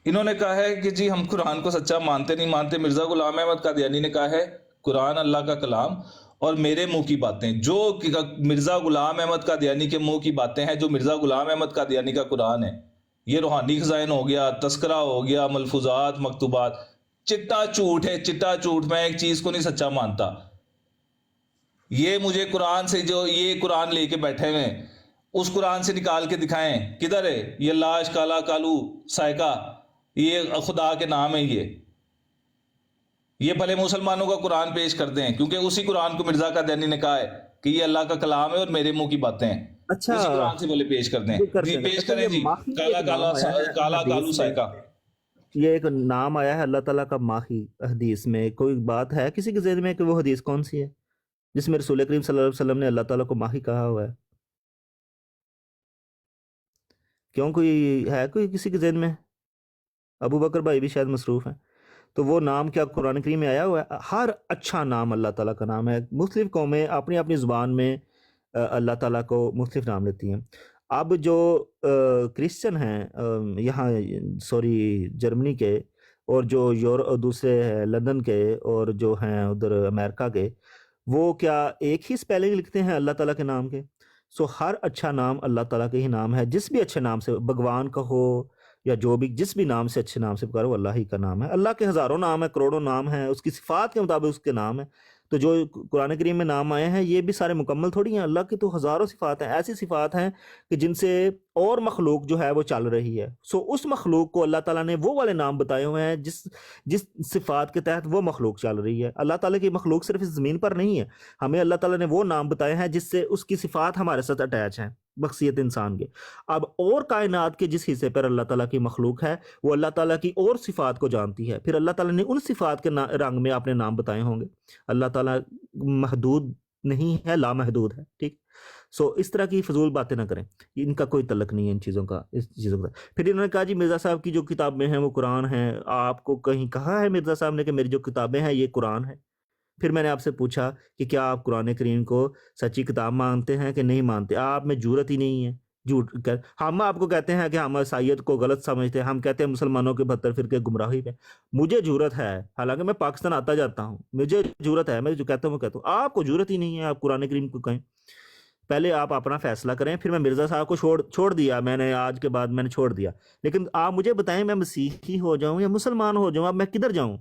انہوں نے کہا ہے کہ جی ہم قرآن کو سچا مانتے نہیں مانتے. مرزا غلام احمد قادیانی نے کہا ہے قرآن اللہ کا کلام اور میرے منہ کی باتیں. جو مرزا غلام احمد قادیانی کے منہ کی باتیں ہیں, جو مرزا غلام احمد قادیانی کا قرآن ہے, یہ روحانی خزائن ہو گیا, تذکرہ ہو گیا, ملفوظات, مکتوبات, چٹا جھوٹ ہے, چٹا جھوٹ. میں ایک چیز کو نہیں سچا مانتا. یہ مجھے قرآن سے, جو یہ قرآن لے کے بیٹھے ہوئے اس قرآن سے نکال کے دکھائیں کدھر ہے یہ لاش کالا کالو سائکا, یہ خدا کے نام ہے. یہ بھلے مسلمانوں کا قرآن پیش کر دیں, کیونکہ اسی قرآن کو مرزا قادیانی نے کہا ہے کہ یہ اللہ کا کلام ہے اور میرے منہ کی باتیں ہیں. اچھا, اسی قرآن سے بھلے پیش کر دیں. جی پیش کریں جی. کالا کالو سائکا, یہ ایک نام آیا ہے اللہ تعالیٰ کا ماہی حدیث میں. کوئی بات ہے کسی کے ذہن میں کہ وہ حدیث کون سی ہے جس میں رسول کریم صلی اللہ علیہ وسلم نے اللہ تعالیٰ کو ماہی کہا ہوا ہے؟ کیوں, کوئی ہے کوئی کسی کے ذہن میں؟ ابو بکر بھائی بھی شاید مصروف ہیں. تو وہ نام کیا قرآن کریم میں آیا ہوا ہے؟ ہر اچھا نام اللہ تعالیٰ کا نام ہے. مختلف قومیں اپنی اپنی زبان میں اللہ تعالیٰ کو مختلف نام لیتی ہیں. اب جو کرسچن ہیں یہاں جرمنی کے, اور جو دوسرے ہیں لندن کے, اور جو ہیں ادھر امریکہ کے, وہ کیا ایک ہی سپیلنگ لکھتے ہیں اللہ تعالیٰ کے نام کے؟ ہر اچھا نام اللہ تعالیٰ کے ہی نام ہے. جس بھی اچھے نام سے, بھگوان کا ہو یا جو بھی, جس بھی نام سے اچھے نام سے پکارو, اللہ ہی کا نام ہے. اللہ کے ہزاروں نام ہیں, کروڑوں نام ہیں, اس کی صفات کے مطابق اس کے نام ہیں. تو جو قرآن کریم میں نام آئے ہیں یہ بھی سارے مکمل تھوڑی ہیں. اللہ کی تو ہزاروں صفات ہیں, ایسی صفات ہیں کہ جن سے اور مخلوق جو ہے وہ چل رہی ہے. اس مخلوق کو اللہ تعالیٰ نے وہ والے نام بتائے ہوئے ہیں جس صفات کے تحت وہ مخلوق چل رہی ہے. اللہ تعالیٰ کی مخلوق صرف اس زمین پر نہیں ہے, ہمیں اللہ تعالیٰ نے وہ نام بتائے ہیں جس سے اس کی صفات ہمارے ساتھ اٹیچ ہیں, بخصیت انسان کے. اب اور کائنات کے جس حصے پر اللہ تعالیٰ کی مخلوق ہے وہ اللہ تعالیٰ کی اور صفات کو جانتی ہے. پھر اللہ تعالیٰ نے ان صفات کے رنگ میں اپنے نام بتائے ہوں گے. اللہ تعالیٰ محدود نہیں ہے, لامحدود ہے. ٹھیک, اس طرح کی فضول باتیں نہ کریں, ان کا کوئی تعلق نہیں ہے ان چیزوں کا. پھر انہوں نے کہا جی مرزا صاحب کی جو کتابیں ہیں وہ قرآن ہیں. آپ کو کہیں کہا ہے مرزا صاحب نے کہ میری جو کتابیں ہیں یہ قرآن ہے؟ پھر میں نے آپ سے پوچھا کہ کیا آپ قرآن کریم کو سچی کتاب مانتے ہیں کہ نہیں مانتے؟ آپ میں جرأت ہی نہیں ہے. جھوٹ ہم آپ کو کہتے ہیں کہ ہم عیسائیت کو غلط سمجھتے ہیں, ہم کہتے ہیں مسلمانوں کے 72 فرقے گمراہی پہ. مجھے جرأت ہے, حالانکہ میں پاکستان آتا جاتا ہوں, مجھے جرأت ہے, میں جو کہتا ہوں وہ کہتا ہوں. آپ کو جرأت ہی نہیں ہے, آپ قرآن کریم کو کہیں. پہلے آپ اپنا فیصلہ کریں. پھر میں مرزا صاحب کو چھوڑ دیا, میں نے آج کے بعد میں نے چھوڑ دیا. لیکن آپ مجھے بتائیں میں مسیحی ہو جاؤں یا مسلمان ہو جاؤں, اب میں کدھر جاؤں؟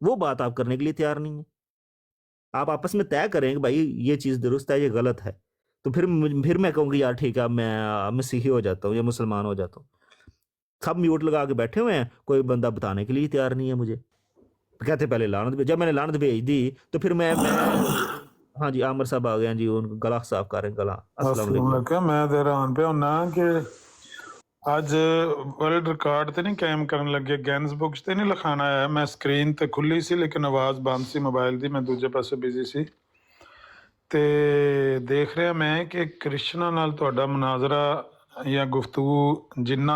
وہ بات آپ کرنے کے لیے تیار نہیں ہے. آپ آپس میں طے کریں کہ بھائی یہ چیز درست ہے, یہ غلط ہے. تو پھر میں کہوں گی یار ٹھیک ہے, اب میں مسیحی ہو جاتا ہوں یا مسلمان ہو جاتا ہوں. سب میوٹ لگا کے بیٹھے ہوئے ہیں, کوئی بندہ بتانے کے لیے تیار نہیں ہے مجھے. کہتے پہلے لعنت بھیج, جب میں نے لعنت بھیج دی تو پھر میں ہاں جی عامر صاحب آ گئے ہیں جی, ان گلا صاف کر رہے ہیں گلا. السلام علیکم. میں حیران پہ ہونا کہ اج ورلڈ ریکارڈ تے نہیں قائم کرن لگے, گینز بکس تے نہیں لکھانا ہے. میں سکرین تے کھلی سی لیکن آواز بند سی موبائل دی, میں دوجے پاسے بزی سی. تے دیکھ رہا میں کہ کرسچناں نال تہاڈا مناظرہ یا گفتگو جنہ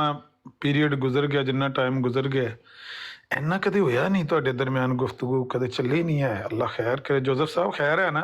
پیریڈ گزر گیا, جنہ ٹائم گزر گیا, اینا کدی ہویا نہیں تہاڈے درمیان گفتگو, کدے چلی نہیں ہے. اللہ خیر کرے. جوزف صاحب خیر ہے نا؟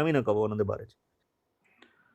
ਐਵੇਂ ਨਾ ਕਹੋ ਉਹਨਾਂ ਦੇ ਬਾਰੇ ਚ।